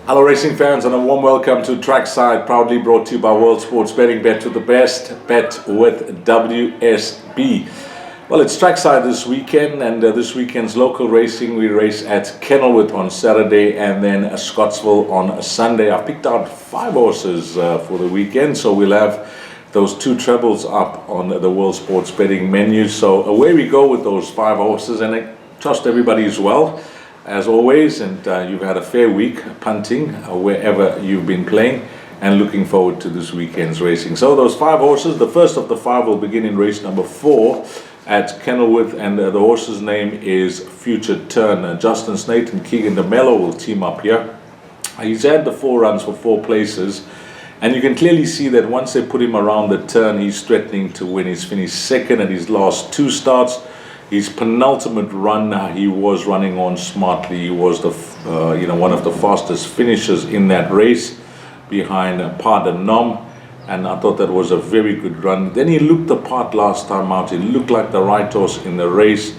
Hello racing fans, and a warm welcome to Trackside, proudly brought to you by World Sports Betting. Bet with the best, bet with WSB. Well, it's Trackside this weekend, and this weekend's local racing, we race at Kenilworth on Saturday and then Scottsville on Sunday. I've picked out 5 horses for the weekend, so we'll have those 2 trebles up on the World Sports Betting menu. So away we go with those 5 horses, and I trust everybody is well as always, and you've had a fair week punting wherever you've been playing, and looking forward to this weekend's racing. So those 5 horses, the first of the 5 will begin in race number 4 at Kenilworth, and the horse's name is Future Turn. Justin Snate and Keegan will team up here. He's had the 4 runs for 4 places, and you can clearly see that once they put him around the turn, he's threatening to win. He's finished second at his last 2 starts. His penultimate run, he was running on smartly. He was the one of the fastest finishers in that race behind Dayanand, and I thought that was a very good run. Then he looked the part last time out. He looked like the right horse in the race,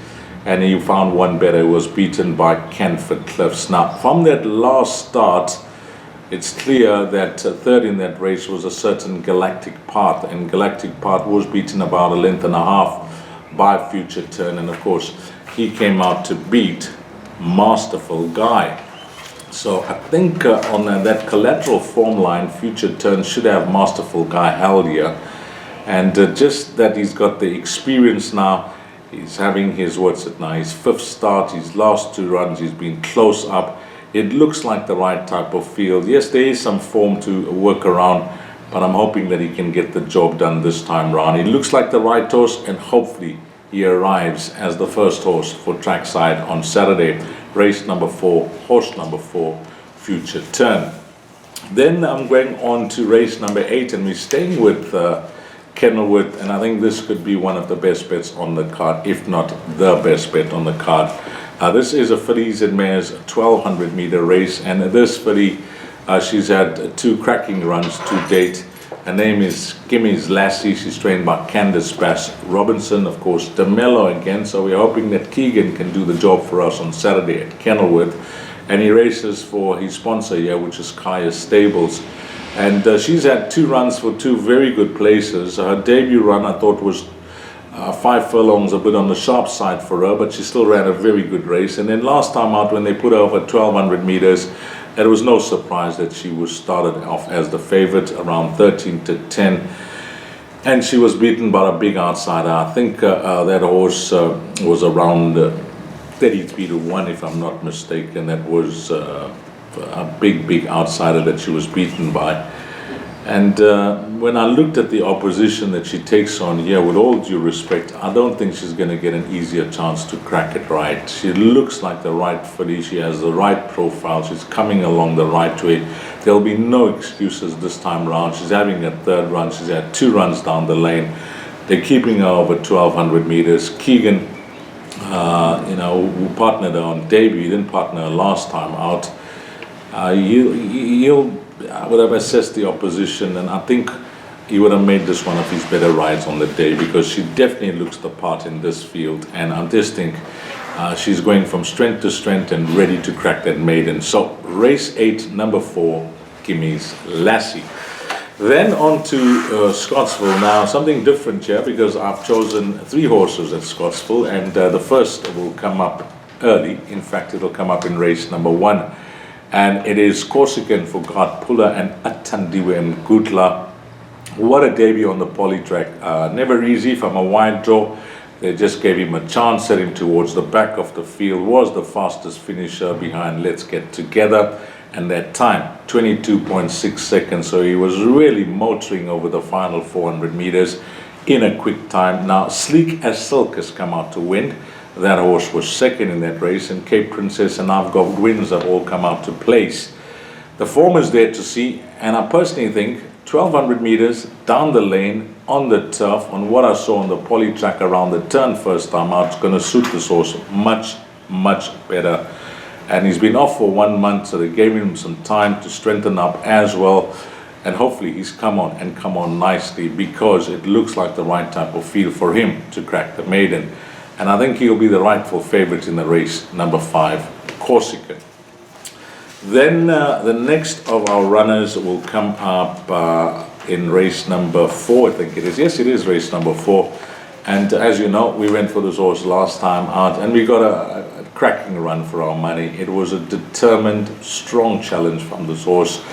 and he found one better. He was beaten by Canford Cliffs. Now, from that last start, it's clear that third in that race was a certain Galactic Path, and Galactic Path was beaten about a length and a half by Future Turn, and of course he came out to beat Masterful Guy. So I think on that collateral form line, Future Turn should have Masterful Guy held here, and just that he's got the experience now. He's having his his 5th start, his last 2 runs, he's been close up. It looks like the right type of field. Yes, there is some form to work around, but I'm hoping that he can get the job done this time round. He looks like the right horse, and hopefully he arrives as the first horse for Trackside on Saturday. Race number 4, horse number 4, Future Turn. Then I'm going on to race number 8, and we're staying with Kenilworth, and I think this could be one of the best bets on the card, if not the best bet on the card. This is a fillies and mares 1200 meter race, and this filly, she's had 2 cracking runs to date. Her name is Gimmy's Lassie. She's trained by Candace Bass Robinson, of course, DeMello again. So we're hoping that Keegan can do the job for us on Saturday at Kenilworth. And he races for his sponsor here, which is Kaya Stables. And she's had 2 runs for 2 very good places. Her debut run, I thought, was 5 furlongs, a bit on the sharp side for her, but she still ran a very good race. And then last time out, when they put her over 1200 meters, it was no surprise that she was started off as the favorite, around 13-10, and she was beaten by a big outsider. I think that horse was around 33-1, if I'm not mistaken. That was a big outsider that she was beaten by. And when I looked at the opposition that she takes on here, with all due respect, I don't think she's going to get an easier chance to crack it right. She looks like the right filly. She has the right profile. She's coming along the right way. There'll be no excuses this time around. She's having a 3rd run. She's had 2 runs down the lane. They're keeping her over 1200 meters. Keegan, who partnered her on debut, he didn't partner her last time out. I would have assessed the opposition, and I think he would have made this one of his better rides on the day, because she definitely looks the part in this field, and I just think she's going from strength to strength and ready to crack that maiden. So race 8, number 4, Gimmy's Lassie. Then on to Scottsville. Now something different here, because I've chosen 3 horses at Scottsville, and the first will come up early. In fact, it'll come up in race number 1. And it is Corsica for God Puller and Atandiwe and Gutla. What a debut on the poly track. Never easy from a wide draw. They just gave him a chance, set him towards the back of the field. Was the fastest finisher behind Let's Get Together. And that time, 22.6 seconds. So he was really motoring over the final 400 meters in a quick time. Now, Sleek as Silk has come out to win. That horse was second in that race, and Cape Princess and I've Got Wins have all come out to place. The form is there to see, and I personally think 1200 meters down the lane on the turf, on what I saw on the poly track around the turn first time out, it's going to suit this horse much better. And he's been off for 1 month, so they gave him some time to strengthen up as well. And hopefully he's come on nicely, because it looks like the right type of field for him to crack the maiden. And I think he'll be the rightful favorite in the race, number 5, Corsica. Then the next of our runners will come up in race number 4, I think it is. Yes, it is race number 4. And as you know, we went for this horse last time out, and we got a cracking run for our money. It was a determined, strong challenge from this horse.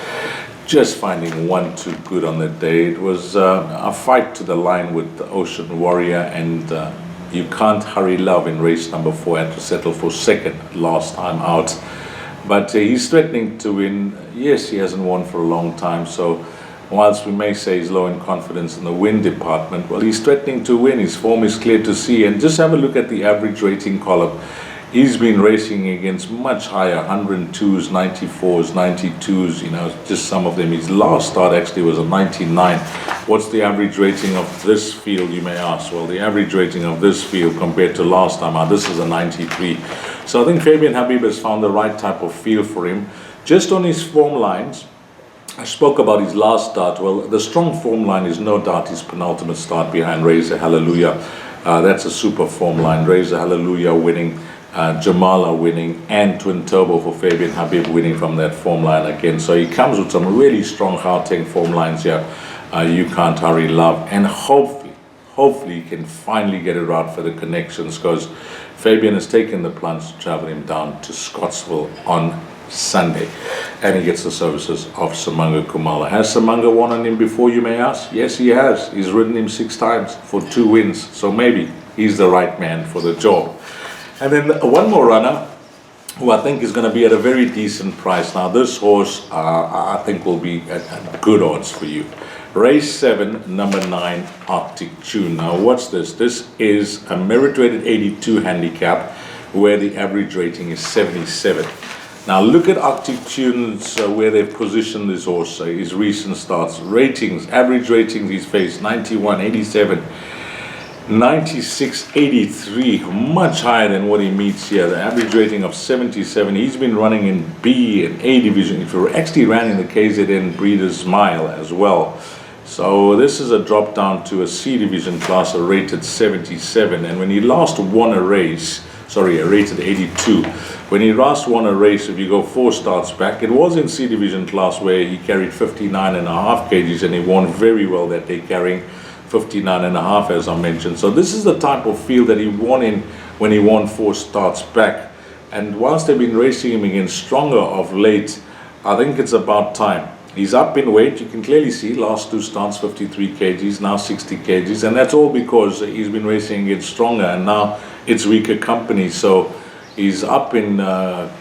Just finding one too good on the day. It was a fight to the line with the Ocean Warrior, and You Can't Hurry Love in race number 4 had to settle for second last time out. But he's threatening to win. Yes, he hasn't won for a long time, so whilst we may say he's low in confidence in the win department, well, he's threatening to win. His form is clear to see. And just have a look at the average rating column. He's been racing against much higher 102s, 94s, 92s, you know, just some of them. His last start actually was a 99. What's the average rating of this field, you may ask? Well, the average rating of this field compared to last time out, this is a 93. So I think Fabien Habib has found the right type of feel for him. Just on his form lines, I spoke about his last start. Well, the strong form line is no doubt his penultimate start behind Razor Hallelujah. That's a super form line. Razor Hallelujah winning, Jamala winning, and Twin Turbo for Fabien Habib winning from that form line again. So he comes with some really strong Gauteng form lines here. You Can't Hurry Love, and hopefully he can finally get it right for the connections, because Fabien has taken the plunge to travel him down to Scottsville on Sunday, and he gets the services of Samanga Kumala. Has Samanga won on him before, you may ask? Yes, he has. He's ridden him 6 times for 2 wins, so maybe he's the right man for the job. And then one more runner who I think is going to be at a very decent price. Now this horse I think will be at good odds for you. Race 7, number 9, Arctic Tune. Now what's this? This is a merit rated 82 handicap where the average rating is 77. Now look at Arctic Tune's where they've positioned this horse, his recent starts. Ratings, average ratings he's faced 91, 87, 96, 83, much higher than what he meets here. The average rating of 77. He's been running in B and A division. He actually ran in the KZN Breeders' Mile as well. So this is a drop down to a C division class, a rated 77. And when he last won a race, a rated 82. When he last won a race, if you go 4 starts back, it was in C division class where he carried 59.5 kgs, and he won very well that day, carrying 59.5 as I mentioned. So this is the type of field that he won in when he won 4 starts back. And whilst they've been racing him against stronger of late, I think it's about time. He's up in weight. You can clearly see last 2 starts 53 kgs, now 60 kgs, and that's all because he's been racing against stronger, and now it's weaker company. So he's up in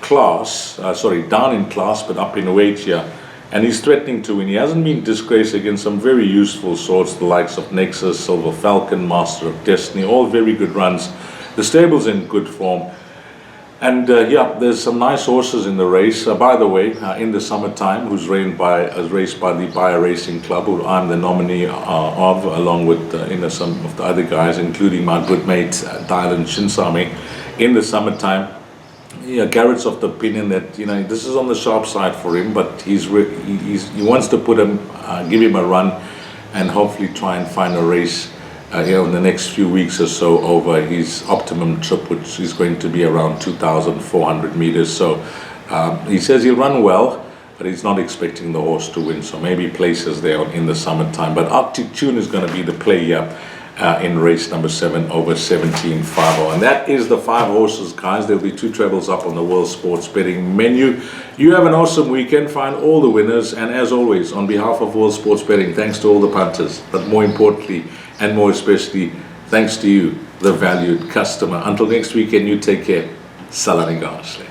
class, down in class, but up in weight here. And he's threatening to win. He hasn't been disgraced against some very useful sorts, the likes of Nexus, Silver Falcon, Master of Destiny, all very good runs. The stable's in good form. And yeah, there's some nice horses in the race. By the way, in the summertime, who's raced by the Bayer Racing Club, who I'm the nominee of, along with some of the other guys, including my good mate Dayanand Shinsami. In the summertime, yeah, Garrett's of the opinion that this is on the sharp side for him, but he wants to put him, give him a run, and hopefully try and find a race in the next few weeks or so over his optimum trip, which is going to be around 2,400 meters. So he says he'll run well, but he's not expecting the horse to win. So maybe places there in the summertime. But Arctic Tune is going to be the play here in race number 7 over 17.50. And that is the 5 horses, guys. There'll be 2 trebles up on the World Sports Betting menu. You have an awesome weekend. Find all the winners. And as always, on behalf of World Sports Betting, thanks to all the punters. But more importantly, and more especially, thanks to you, the valued customer. Until next weekend, you take care. Salani Gashle.